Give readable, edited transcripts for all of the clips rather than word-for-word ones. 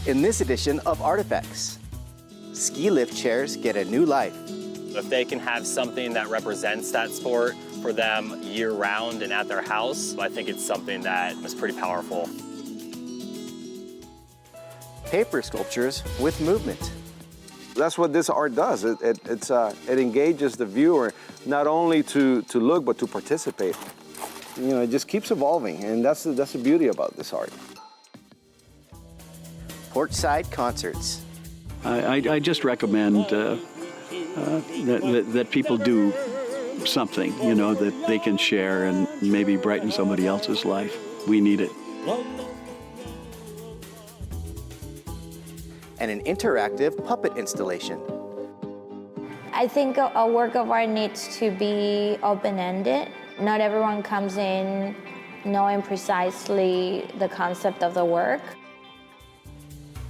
in this edition of Artefacts. Ski lift chairs get a new life. If they can have something that represents that sport for them year-round and at their house, I think it's something that is pretty powerful. Paper sculptures with movement. That's what this art does. It engages the viewer not only to look, but to participate. You know, it just keeps evolving, and that's the beauty about this art. Porchside concerts. I just recommend that people do something, you know, that they can share and maybe brighten somebody else's life. We need it. And an interactive puppet installation. I think a work of art needs to be open-ended. Not everyone comes in knowing precisely the concept of the work.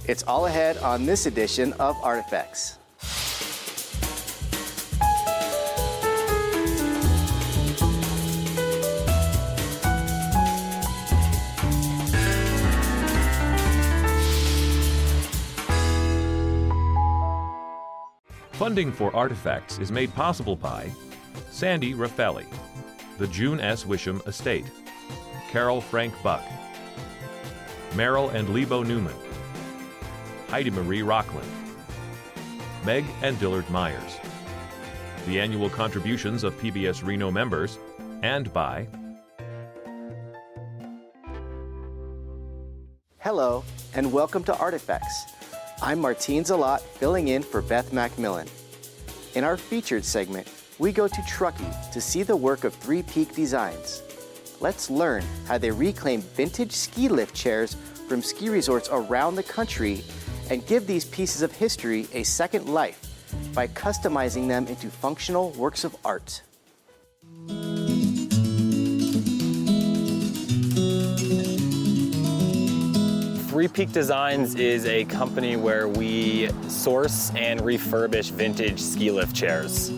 It's all ahead on this edition of Artefacts. Funding for Artefacts is made possible by Sandy Raffelli, the June S. Wisham Estate, Carol Frank Buck, Merrill and Lebo Newman, Heidi Marie Rockland, Meg and Dillard Myers, the annual contributions of PBS Reno members, and by Hello, and welcome to Artefacts. I'm Martine Zalat, filling in for Beth Macmillan. In our featured segment, we go to Truckee to see the work of Three Peak Designs. Let's learn how they reclaim vintage ski lift chairs from ski resorts around the country and give these pieces of history a second life by customizing them into functional works of art. Three Peak Designs is a company where we source and refurbish vintage ski lift chairs.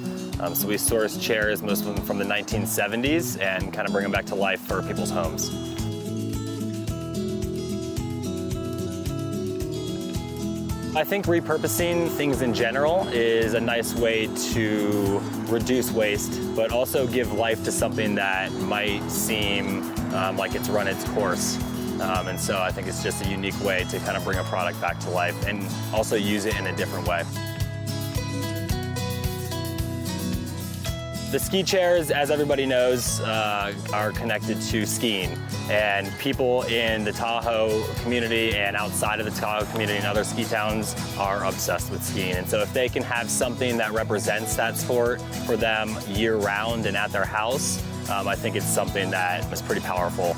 So we source chairs, most of them from the 1970s, and kind of bring them back to life for people's homes. I think repurposing things in general is a nice way to reduce waste, but also give life to something that might seem like it's run its course. And so I think it's just a unique way to kind of bring a product back to life and also use it in a different way. The ski chairs, as everybody knows, are connected to skiing. And people in the Tahoe community and outside of the Tahoe community and other ski towns are obsessed with skiing. And so if they can have something that represents that sport for them year-round and at their house, I think it's something that is pretty powerful.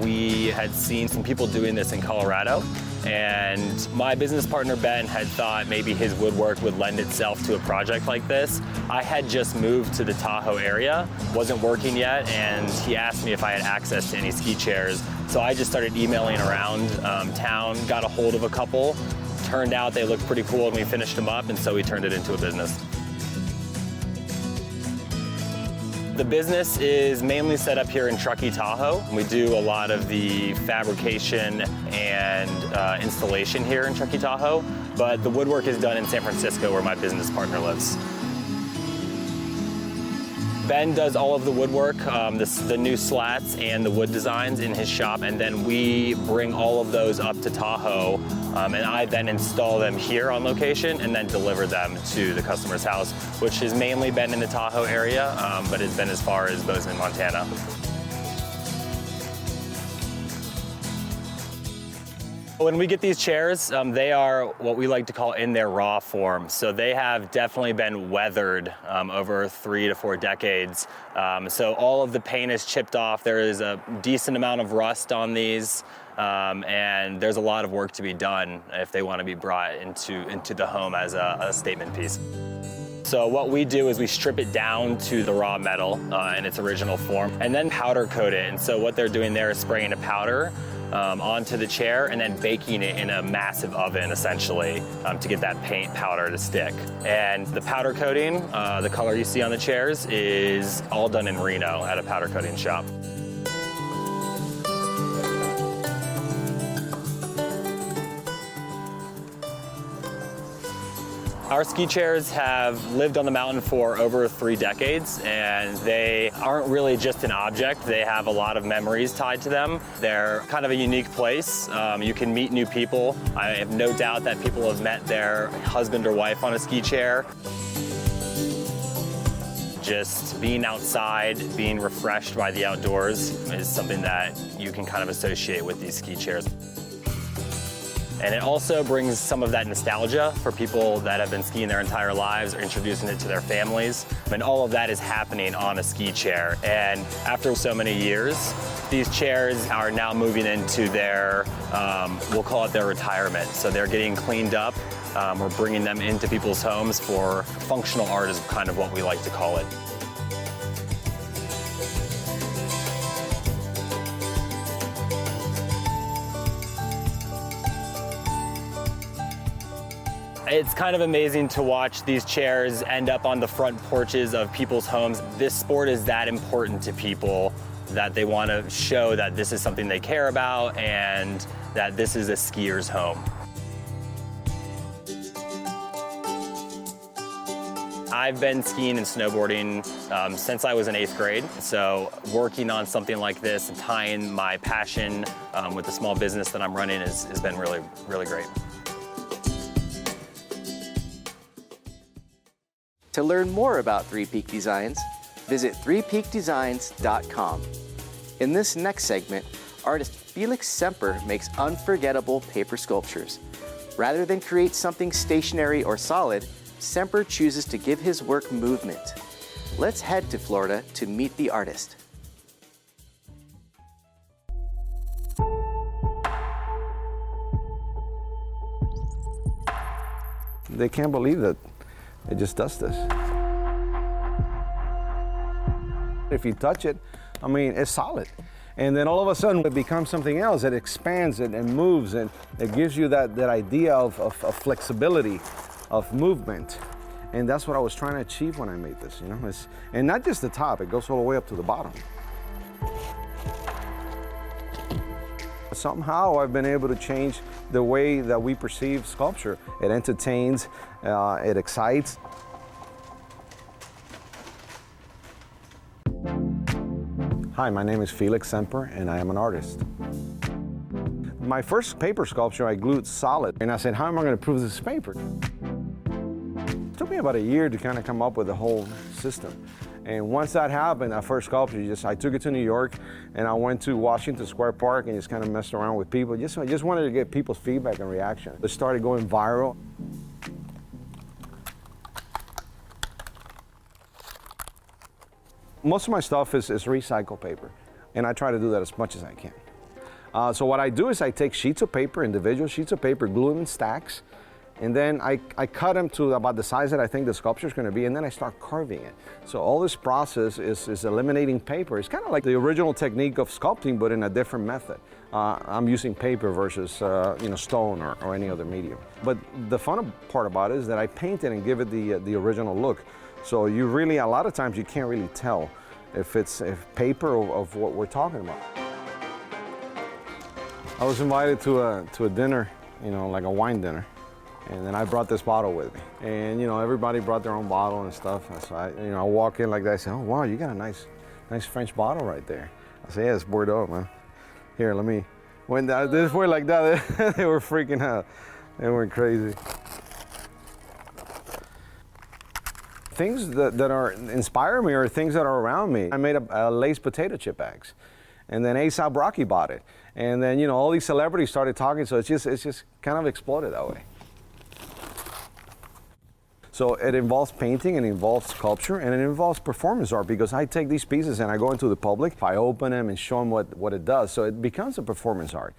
We had seen some people doing this in Colorado, and my business partner Ben had thought maybe his woodwork would lend itself to a project like this. I had just moved to the Tahoe area, wasn't working yet, and he asked me if I had access to any ski chairs. So I just started emailing around town, got a hold of a couple. Turned out they looked pretty cool and we finished them up, and so we turned it into a business. The business is mainly set up here in Truckee, Tahoe. We do a lot of the fabrication and installation here in Truckee, Tahoe, but the woodwork is done in San Francisco where my business partner lives. Ben does all of the woodwork, the new slats and the wood designs in his shop, and then we bring all of those up to Tahoe, and I then install them here on location and then deliver them to the customer's house, which has mainly been in the Tahoe area, but has been as far as Bozeman, Montana. When we get these chairs, they are what we like to call in their raw form. So they have definitely been weathered over 3 to 4 decades. So all of the paint is chipped off. There is a decent amount of rust on these, and there's a lot of work to be done if they want to be brought into the home as a statement piece. So what we do is we strip it down to the raw metal in its original form and then powder coat it. And so what they're doing there is spraying a powder onto the chair and then baking it in a massive oven, essentially, to get that paint powder to stick. And the powder coating, the color you see on the chairs, is all done in Reno at a powder coating shop. Our ski chairs have lived on the mountain for over 3 decades, and they aren't really just an object. They have a lot of memories tied to them. They're kind of a unique place. You can meet new people. I have no doubt that people have met their husband or wife on a ski chair. Just being outside, being refreshed by the outdoors is something that you can kind of associate with these ski chairs. And it also brings some of that nostalgia for people that have been skiing their entire lives or introducing it to their families. And all of that is happening on a ski chair. And after so many years, these chairs are now moving into their, we'll call it their retirement. So they're getting cleaned up. We're bringing them into people's homes for functional art is kind of what we like to call it. It's kind of amazing to watch these chairs end up on the front porches of people's homes. This sport is that important to people that they want to show that this is something they care about and that this is a skier's home. I've been skiing and snowboarding since I was in 8th grade. So working on something like this and tying my passion with the small business that I'm running has been really, really great. To learn more about Three Peak Designs, visit threepeakdesigns.com. In this next segment, artist Felix Semper makes unforgettable paper sculptures. Rather than create something stationary or solid, Semper chooses to give his work movement. Let's head to Florida to meet the artist. They can't believe that it just does this. If you touch it, I mean, it's solid. And then all of a sudden it becomes something else. It expands and moves, and it gives you that idea of flexibility, of movement. And that's what I was trying to achieve when I made this, you know? And not just the top, it goes all the way up to the bottom. Somehow I've been able to change the way that we perceive sculpture. It entertains, it excites. Hi, my name is Felix Semper, and I am an artist. My first paper sculpture, I glued solid, and I said, how am I going to prove this is paper? It took me about a year to kind of come up with the whole system. And once that happened, that first sculpture, I took it to New York, and I went to Washington Square Park and just kind of messed around with people. I just wanted to get people's feedback and reaction. It started going viral. Most of my stuff is recycled paper, and I try to do that as much as I can. So what I do is I take sheets of paper, individual sheets of paper, glue them in stacks, and then I cut them to about the size that I think the sculpture is going to be, and then I start carving it. So all this process is eliminating paper. It's kind of like the original technique of sculpting, but in a different method. I'm using paper versus stone or any other medium. But the fun part about it is that I paint it and give it the original look. So you really, a lot of times you can't really tell if paper or of what we're talking about. I was invited to a dinner, like a wine dinner. And then I brought this bottle with me. And everybody brought their own bottle and stuff. So I walk in like that, I say, oh wow, you got a nice French bottle right there. I say, yeah, it's Bordeaux, man. Here, let me. When this were like that, they were freaking out. They went crazy. Things that are inspire me are things that are around me. I made a Lay's potato chip bags. And then A$AP Rocky bought it. And then, all these celebrities started talking, so it's just kind of exploded that way. So it involves painting, and it involves sculpture, and it involves performance art, because I take these pieces and I go into the public, I open them and show them what it does. So it becomes a performance art.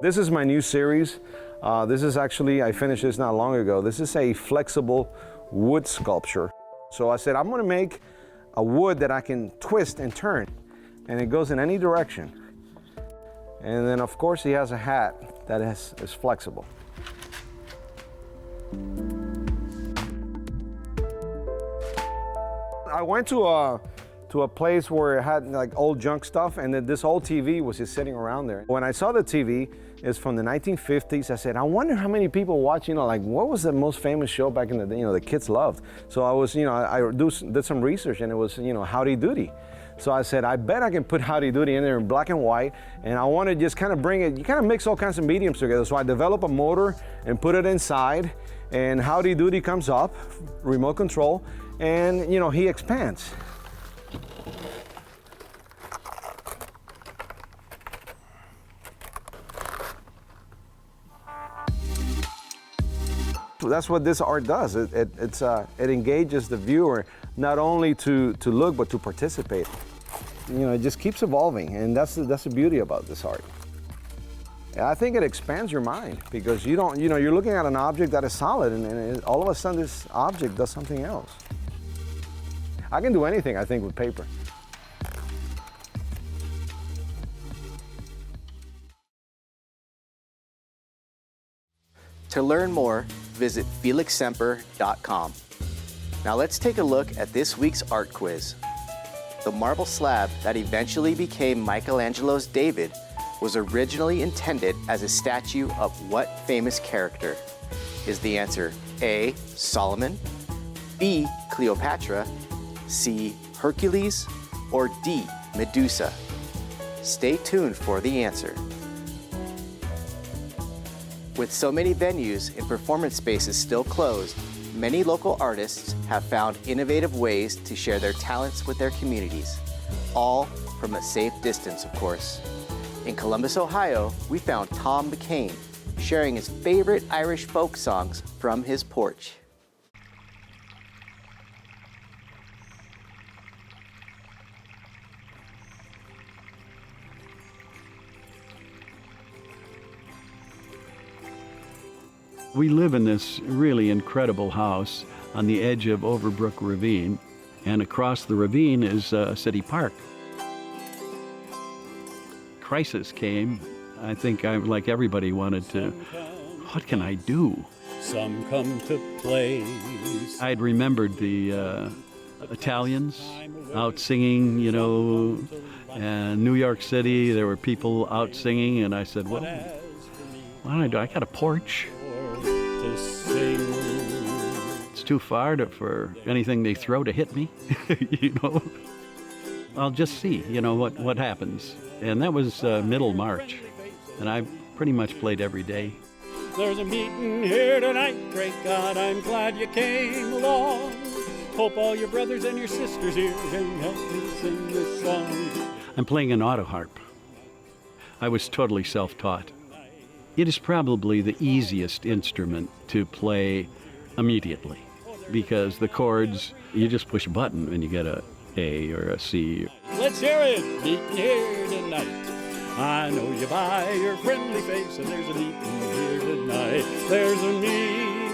This is my new series. This is actually, I finished this not long ago. This is a flexible wood sculpture. So I said, I'm gonna make a wood that I can twist and turn, and it goes in any direction. And then of course he has a hat that is flexible. I went to a place where it had like old junk stuff, and then this old TV was just sitting around there. When I saw the TV, it's from the 1950s. I said, I wonder how many people watch, like what was the most famous show back in the day, the kids loved. So I was, I did some research, and it was, Howdy Doody. So I said, I bet I can put Howdy Doody in there in black and white, and I want to just kind of bring it, you kind of mix all kinds of mediums together. So I develop a motor and put it inside, and Howdy Doody comes up, remote control, and he expands. That's what this art does. It engages the viewer not only to look but to participate. It just keeps evolving, and that's the beauty about this art. And I think it expands your mind because you're looking at an object that is solid, and all of a sudden this object does something else. I can do anything, I think, with paper. To learn more, visit felixsemper.com. Now let's take a look at this week's art quiz. The marble slab that eventually became Michelangelo's David was originally intended as a statue of what famous character? Is the answer A, Solomon, B, Cleopatra, C, Hercules, or D, Medusa? Stay tuned for the answer. With so many venues and performance spaces still closed, many local artists have found innovative ways to share their talents with their communities, all from a safe distance, of course. In Columbus, Ohio, we found Tom McCain sharing his favorite Irish folk songs from his porch. We live in this really incredible house on the edge of Overbrook Ravine, and across the ravine is City Park. Crisis came. I think I, like everybody, wanted to, what can I do? Some come to play. I'd remembered the Italians out singing, and New York City, there were people out singing, and I said, well, what do I do? I got a porch. It's too far for anything they throw to hit me, I'll just see, what happens. And that was middle March, and I pretty much played every day. There's a meeting here tonight, great God, I'm glad you came along. Hope all your brothers and your sisters here can help me sing this song. I'm playing an auto harp. I was totally self-taught. It is probably the easiest instrument to play immediately because the chords, you just push a button and you get a A or a C. Let's hear it, meeting here tonight. I know you by your friendly face, and there's a meeting here tonight. There's a meeting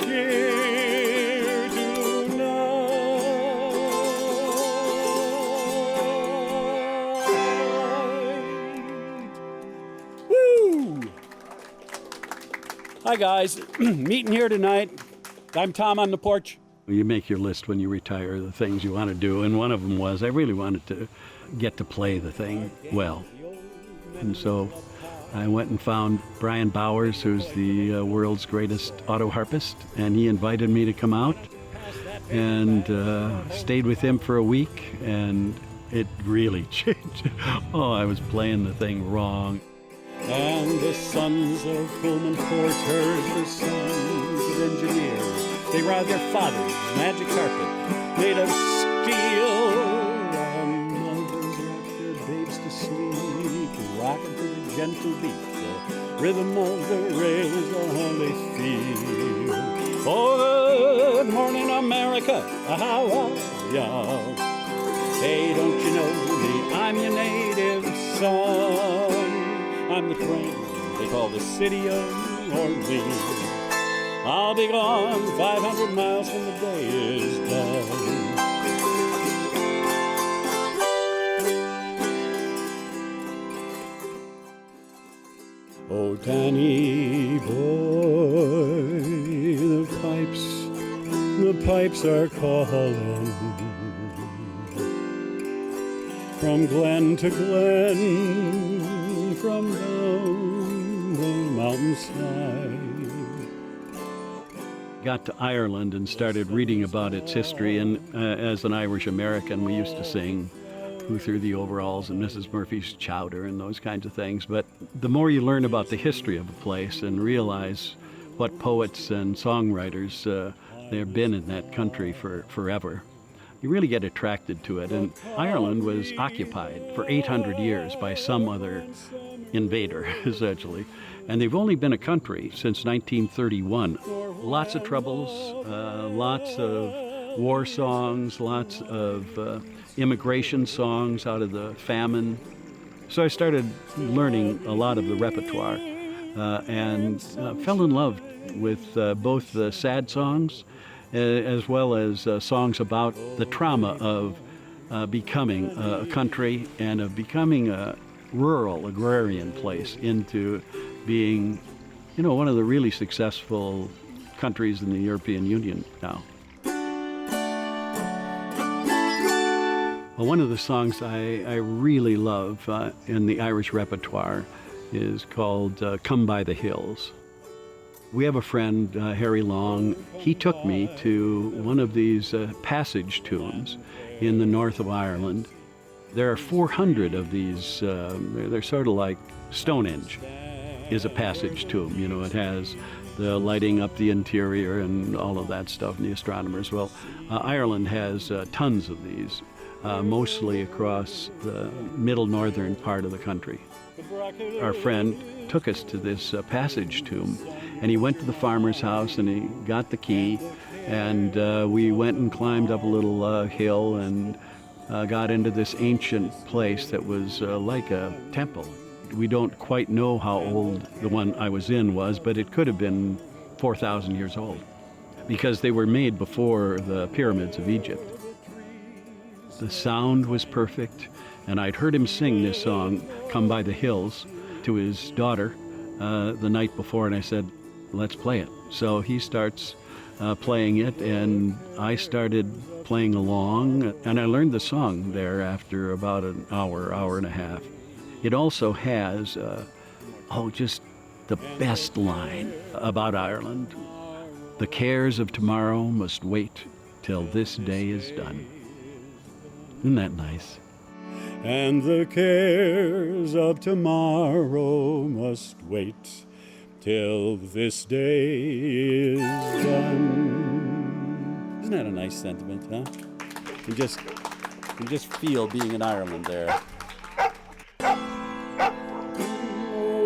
here tonight. Woo! Hi guys, meeting here tonight. I'm Tom on the porch. You make your list when you retire, the things you want to do, and one of them was I really wanted to get to play the thing well. And so I went and found Brian Bowers, who's the world's greatest auto harpist, and he invited me to come out and stayed with him for a week, and it really changed. Oh, I was playing the thing wrong. And the sons of Pullman porters, the sons of engineers, they ride their father's magic carpet made of steel. And mothers rock their babes to sleep, rocking to the gentle beat, the rhythm of the rails on they feel. Oh, good morning, America, how are y'all? Hey, don't you know me? I'm your native son. I'm the train they call the city of Orleans. I'll be gone 500 miles when the day is done. Danny boy, the pipes are calling from glen to glen, from down the mountainside. Got to Ireland and started reading about its history, and as an Irish American, we used to sing Who Threw the Overalls and Mrs. Murphy's Chowder and those kinds of things. But the more you learn about the history of a place and realize what poets and songwriters there have been in that country for forever, you really get attracted to it. And Ireland was occupied for 800 years by some other invader, essentially. And they've only been a country since 1931. Lots of troubles, lots of war songs, lots of immigration songs out of the famine. So I started learning a lot of the repertoire and fell in love with both the sad songs as well as songs about the trauma of becoming a country and of becoming a rural agrarian place into being, one of the really successful countries in the European Union now. Well, one of the songs I really love in the Irish repertoire is called Come by the Hills. We have a friend, Harry Long. He took me to one of these passage tunes in the north of Ireland. There are 400 of these. They're sort of like Stonehenge is a passage tune. It has the lighting up the interior and all of that stuff, and the astronomers. Well, Ireland has tons of these, mostly across the middle northern part of the country. Our friend took us to this passage tomb, and he went to the farmer's house and he got the key, and we went and climbed up a little hill and got into this ancient place that was like a temple. We don't quite know how old the one I was in was, but it could have been 4,000 years old, because they were made before the pyramids of Egypt. The sound was perfect, and I'd heard him sing this song, Come by the Hills, to his daughter the night before, and I said, let's play it. So he starts playing it, and I started playing along, and I learned the song there after about an hour and a half. It also has, just the best line about Ireland. The cares of tomorrow must wait till this day is done. Isn't that nice? And the cares of tomorrow must wait till this day is done. Isn't that a nice sentiment, huh? You can just feel being in Ireland there.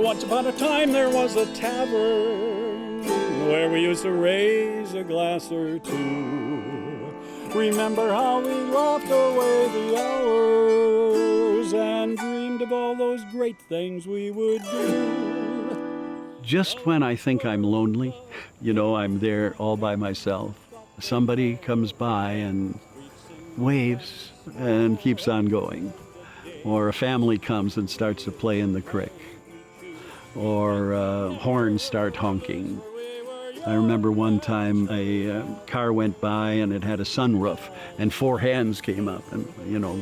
Once upon a time there was a tavern where we used to raise a glass or two. Remember how we laughed away the hours and dreamed of all those great things we would do. Just when I think I'm lonely, I'm there all by myself, somebody comes by and waves and keeps on going. Or a family comes and starts to play in the creek. Or horns start honking. I remember one time a car went by and it had a sunroof, and 4 hands came up and,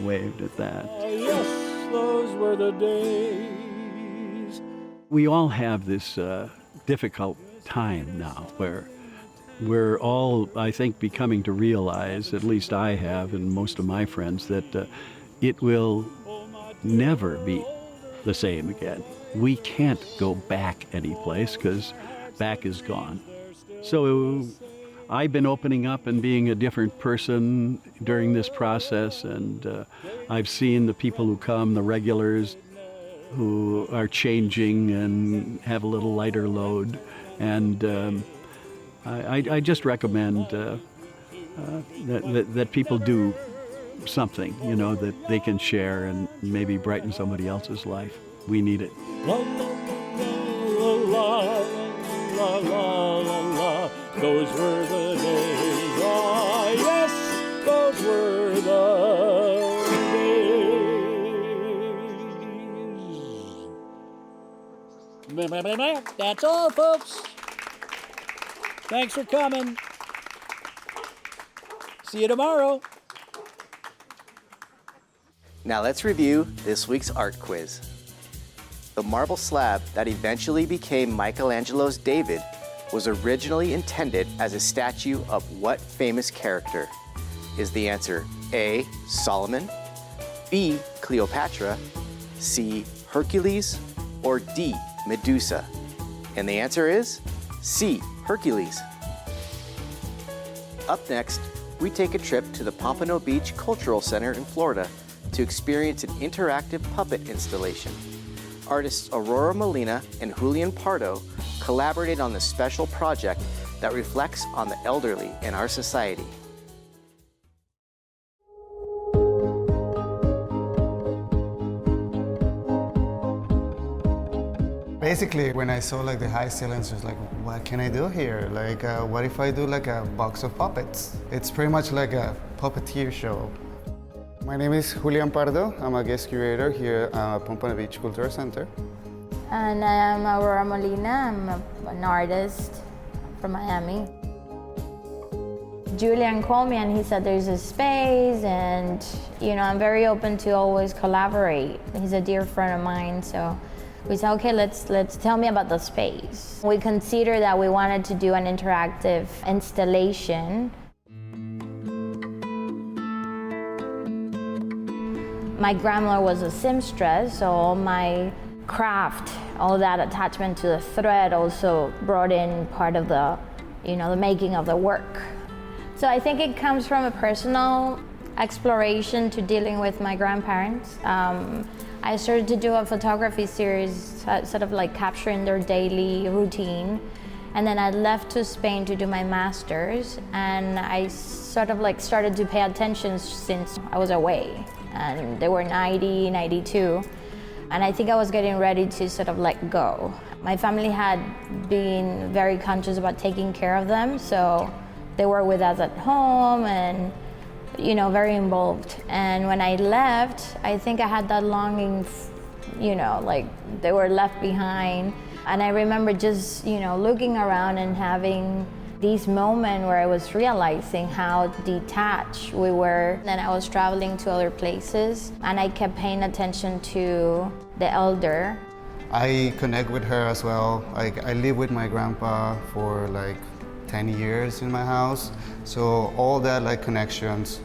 waved at that. Yes, those were the days. We all have this difficult time now where we're all, I think, becoming to realize, at least I have and most of my friends, that it will never be the same again. We can't go back any place because back is gone. So I've been opening up and being a different person during this process, and I've seen the people who come, the regulars, who are changing and have a little lighter load. And I just recommend that people do something, that they can share and maybe brighten somebody else's life. We need it. La, la, la, la, la, la, la. Those were the days. Ah, yes, those were the days. That's all, folks. Thanks for coming. See you tomorrow. Now let's review this week's art quiz. The marble slab that eventually became Michelangelo's David was originally intended as a statue of what famous character? Is the answer A, Solomon, B, Cleopatra, C, Hercules, or D, Medusa? And the answer is C, Hercules. Up next, we take a trip to the Pompano Beach Cultural Center in Florida to experience an interactive puppet installation. Artists Aurora Molina and Julian Pardo collaborated on this special project that reflects on the elderly in our society. Basically, when I saw like the high ceilings, I was like, what can I do here? Like, what if I do like a box of puppets? It's pretty much like a puppeteer show. My name is Julian Pardo. I'm a guest curator here at Pompano Beach Cultural Center. And I'm Aurora Molina. I'm an artist from Miami. Julian called me and he said there's a space, and I'm very open to always collaborate. He's a dear friend of mine, so we said, okay, let's tell me about the space. We considered that we wanted to do an interactive installation. My grandmother was a seamstress, so all my craft, all that attachment to the thread also brought in part of the, the making of the work. So I think it comes from a personal exploration to dealing with my grandparents. I started to do a photography series, sort of like capturing their daily routine. And then I left to Spain to do my master's, and I sort of like started to pay attention since I was away. And they were 90, 92. And I think I was getting ready to sort of let go. My family had been very conscious about taking care of them, so they were with us at home and very involved. And when I left, I think I had that longing, like they were left behind. And I remember just, looking around and having this moment where I was realizing how detached we were. And I was traveling to other places, and I kept paying attention to the elder. I connect with her as well. I live with my grandpa for like 10 years in my house. So all that like connections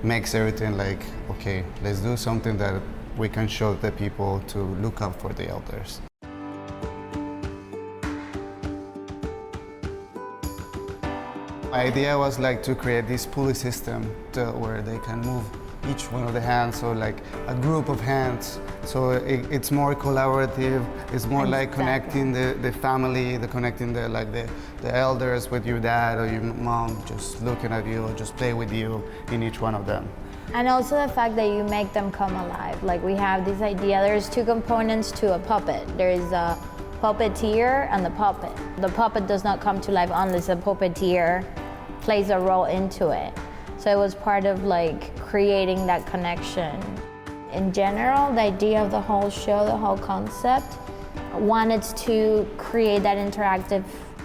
makes everything like, okay, let's do something that we can show the people to look up for the elders. My idea was like to create this pulley system where they can move each one of the hands, so like a group of hands. So it's more collaborative. It's more like connecting the family, connecting the elders with your dad or your mom, just looking at you, or just play with you in each one of them. And also the fact that you make them come alive. Like we have this idea, there's two components to a puppet. There is a puppeteer and the puppet. The puppet does not come to life unless the puppeteer plays a role into it. So it was part of like creating that connection. In general, the idea of the whole show, the whole concept, one, it's to create that interactive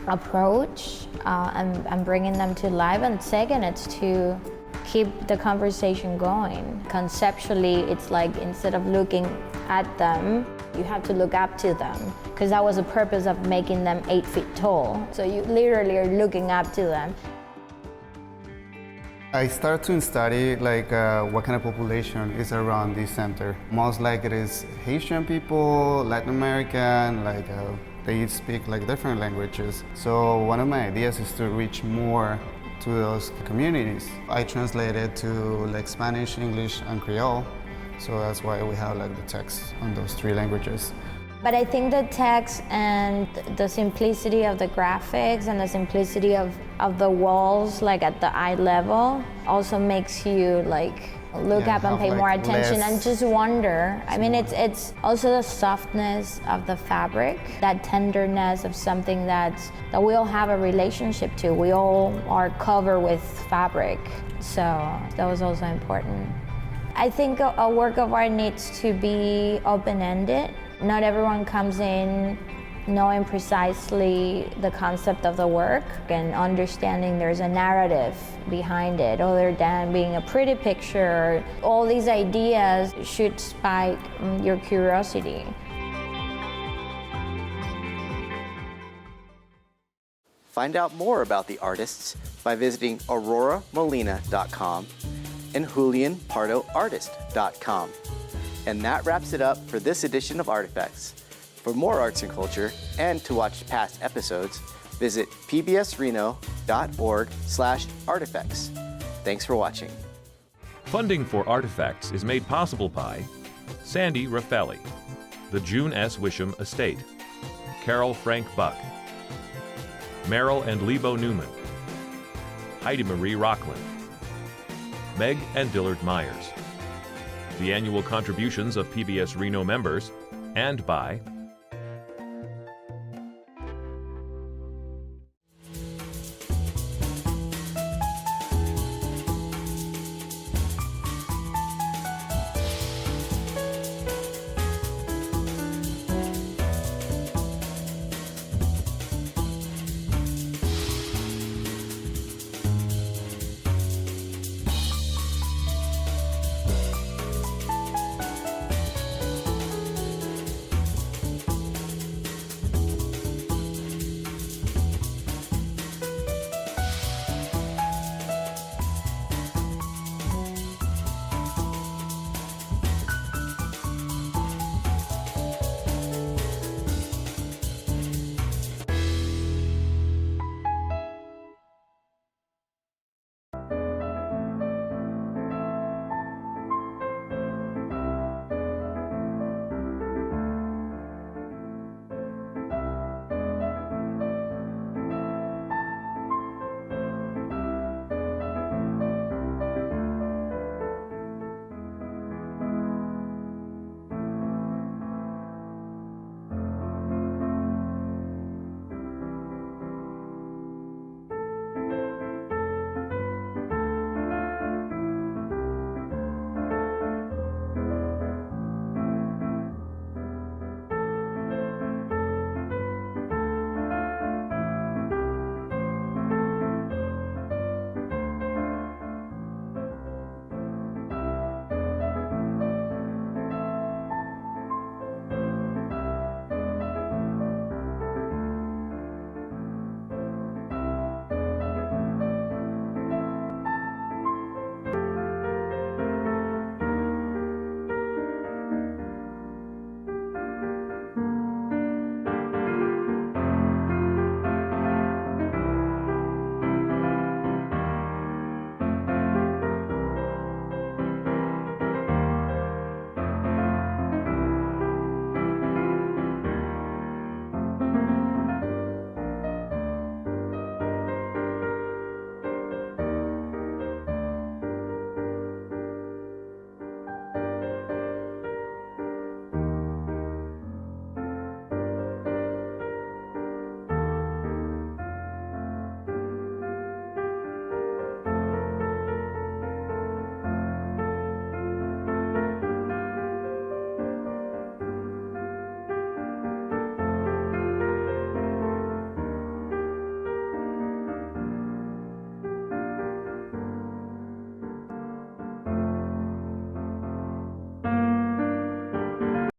approach and bringing them to life, and second, it's to keep the conversation going. Conceptually, it's like instead of looking at them, you have to look up to them, because that was the purpose of making them 8 feet tall. So you literally are looking up to them. I started to study like what kind of population is around this center. Most like it is Haitian people, Latin American, like they speak like different languages. So one of my ideas is to reach more to those communities. I translated to like Spanish, English, and Creole. So that's why we have like the text on those 3 languages. But I think the text and the simplicity of the graphics and the simplicity of the walls, like at the eye level, also makes you like look up and pay more attention and just wonder. I mean, it's also the softness of the fabric, that tenderness of something that we all have a relationship to. We all are covered with fabric, so that was also important. I think a work of art needs to be open-ended. Not everyone comes in knowing precisely the concept of the work and understanding there's a narrative behind it other than being a pretty picture. All these ideas should spike your curiosity. Find out more about the artists by visiting auroramolina.com and julianpardoartist.com. And that wraps it up for this edition of Artifacts. For more arts and culture and to watch past episodes, visit pbsreno.org/artifacts. Thanks for watching. Funding for Artifacts is made possible by Sandy Raffelli, the June S. Wisham Estate, Carol Frank Buck, Merrill and Lebo Newman, Heidi Marie Rockland, Meg and Dillard Myers. The annual contributions of PBS Reno members, and by